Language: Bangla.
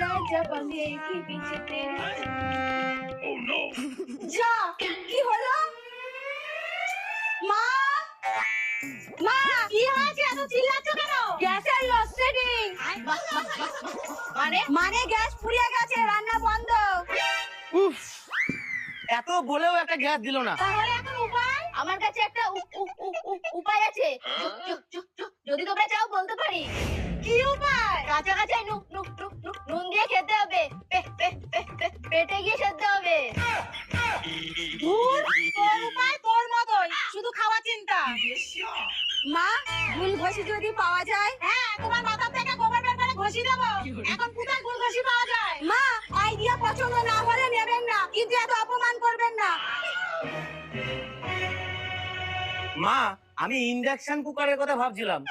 राजा बंगे के पीछे तेरे Oh no! যা কি হলো মা মা কি হয়েছে এত চিল্লাচ্ছ কেন গ্যাসের লোডশেডিং মানে গ্যাস ফুরিয়ে গেছে রান্না বন্ধ উফ, এত বলেও একটা গ্যাস দিল না। তাহলে এখন উপায় আমার কাছে একটা উপায় আছে যদি তোমরা চাও বলতে পারি কি উপায় কাঁচা কাঁচা নুন দিয়ে খেতে হবে পেটে গিয়ে খেতে হবে তোর উপায় তোর মতোই শুধু খাওয়া চিন্তা মা গুল ঘষি যদি পাওয়া যায় হ্যাঁ তোমার মাথা থেকে গোবর বের করে ঘষি দেবো এখন কোথায় গুল ঘষি পাওয়া যায় মা আইডিয়া পছন্দ না হলে নেবেন না কিন্তু এত অপমান করবেন না মা, আমি ইন্ডাকশন কুকারের কথা ভাবছিলাম।